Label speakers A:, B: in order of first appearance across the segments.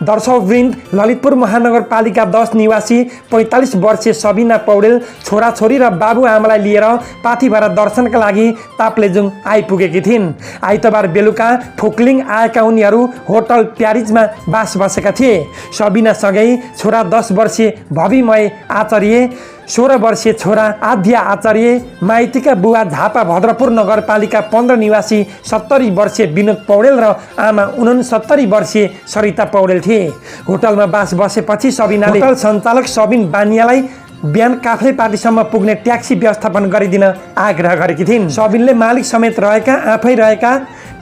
A: दर्शकवृन्द, ललितपुर महानगरपालिका 10 निवासी 45 वर्षीय सबिना पौडेल छोराछोरी र बाबुआमालाई लिएर पाथिभरा दर्शनका लागि ताप्लेजुङ आइपुगेकी थिइन्। आइतबार बेलुका फुक्लिङ आएका उनीहरू होटल प्यारिजमा बास बसेका थिए। सबिनासँगै छोरा 10 वर्षीय भविमय आचार्य, 16 वर्षीय छोरा आध्या आचार्य, माइतीका बुवा झापा भद्रपुर नगरपालिका 15 निवासी 70 वर्षीय विनोद पौडेल र आमा 69 वर्षीय सरिता पौडेल थिए। होटलमा बास बसेपछि सबिनाले होटल सञ्चालक सबिन बानियालाई बिहान काफ्लेपाटीसम्म पुग्ने ट्याक्सी व्यवस्थापन गरिदिन आग्रह गरेकी थिइन्। सबिनले मालिक समेत रहेका आफै रहेका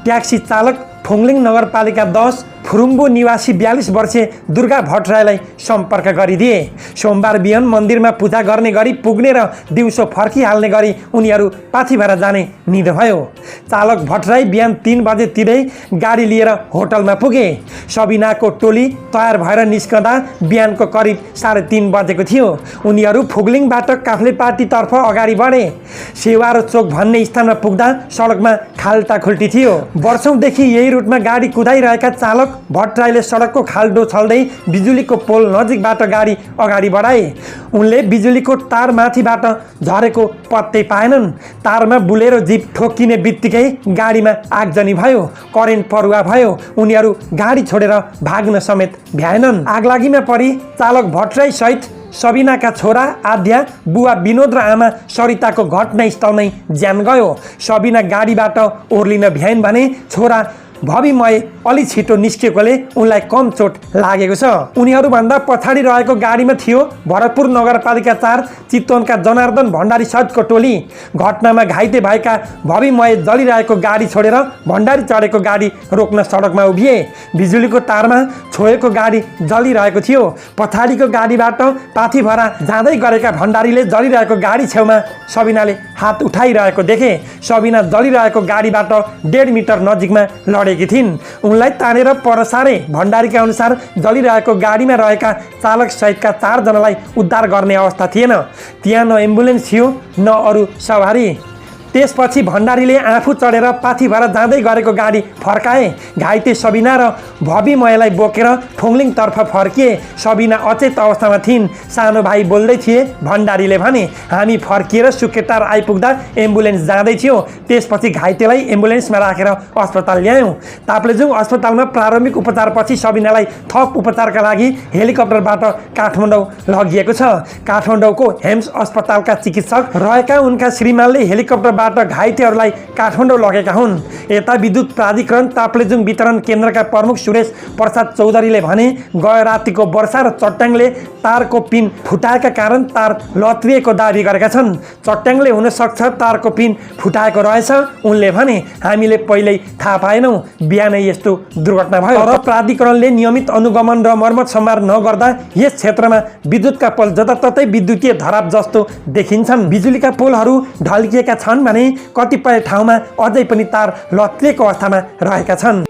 A: ट्याक्सी चालक फुङलिङ नगरपालिका 10 फुरुम्बु निवासी 42 वर्षीय दुर्गा भट्टराईलाई सम्पर्क गरिदिए। सोमबार बिहान मन्दिरमा पूजा गर्ने गरी पुग्ने र दिउँसो फर्किहाल्ने गरी उनीहरू पाथिभरा जाने निधो भयो। चालक भट्टराई बिहान 3 बजेतिरै गाडी लिएर होटलमा पुगे। सबिनाको टोली तयार भएर निस्कँदा बिहानको करिब 3:30 बजेको थियो। उनीहरू फुगलिङबाट काफ्लेपाटीतर्फ अगाडि बढे। सेवारो चोक भन्ने स्थानमा पुग्दा सडकमा खाल्टाखुल्टी थियो। वर्षौंदेखि यही रुटमा गाडी कुदाइरहेका चालक भट्टराईले सडकको खाल्डो छल्दै बिजुलीको पोल नजिकबाट गाडी अगाडि बढाए। उनले बिजुलीको तार माथिबाट झरेको पत्तै पाएनन्। तारमा बुलेरो जिप ठोकिने बित्तिकै गाडीमा आगजनी भयो, करेन्ट परुवा भयो। उनीहरू गाडी छोडेर भाग्न समेत भ्याएनन्। आगलागीमा परि चालक भट्टराई सहित सबिनाका छोरा आध्या, बुवा विनोद र आमा सरिताको घटनास्थलमै ज्यान गयो। सबिना गाडीबाट ओर्लिन भ्याइन् भने छोरा भविमय अलि छिटो निस्किएकोले उनलाई कम चोट लागेको छ। उनीहरूभन्दा पछाडि रहेको गाडीमा थियो भरतपुर नगरपालिका 4 चितवनका जनार्दन भण्डारी सहितको टोली। घटनामा घाइते भएका भविमय जलिरहेको गाडी छोडेर भण्डारी चढेको गाडी रोक्न सडकमा उभिए। बिजुलीको तारमा छोएको गाडी जलिरहेको थियो। पछाडिको गाडीबाट पाथिभरा जाँदै गरेका भण्डारीले जलिरहेको गाडी छेउमा सबिनाले हात उठाइरहेको देखे। सबिना जलिरहेको गाडीबाट 1.5 मिटर नजिकमा लडेकी थिइन्। उनलाई तानेर पर सारे। भण्डारीका अनुसार जलिरहेको गाडीमा रहेका चालक सहितका 4 जनालाई उद्धार गर्ने अवस्था थिएन। त्यहाँ न एम्बुलेन्स थियो न अरू सवारी। त्यसपछि भण्डारीले आफू चढेर पाथिभरा जाँदै गरेको गाडी फर्काए। घाइते सबिना र भविमयलाई बोकेर फुङलिङतर्फ फर्किए। सबिना अचेत अवस्थामा थिइन्। सानो भाइ बोल्दै थिए। भण्डारीले भने, हामी फर्किएर सुकेटार आइपुग्दा एम्बुलेन्स जाँदै थियो। त्यसपछि घाइतेलाई एम्बुलेन्समा राखेर अस्पताल ल्यायौँ। ताप्लेजुङ अस्पतालमा प्रारम्भिक उपचारपछि सबिनालाई थप उपचारका लागि हेलिकप्टरबाट काठमाडौँ लगिएको छ। काठमाडौँको हेम्स अस्पतालका चिकित्सक रहेका उनका श्रीमानले हेलिकप्टर घाइतेहरूलाई काठमाडौँ लगेका हुन्। यता विद्युत प्राधिकरण ताप्लेजुङ वितरण केन्द्रका प्रमुख सुरेश प्रसाद चौधरीले भने, गयो रातिको वर्षा र चट्याङले तारको पिन फुटाएका कारण तार लत्रिएको दाबी गरेका छन्। चट्याङले हुन सक्छ तारको पिन फुटाएको रहेछ। उनले भने, हामीले पहिल्यै थाहा पाएनौँ, बिहानै यस्तो दुर्घटना भयो। तर प्राधिकरणले नियमित अनुगमन र मर्मत सम्भार नगर्दा यस क्षेत्रमा विद्युतका पोल जताततै विद्युतीय धराप जस्तो देखिन्छन्। बिजुलीका पोलहरू ढल्किएका छन् भने कतिपय ठाउँमा अझै पनि तार लत्रिएको अवस्थामा रहेका छन्।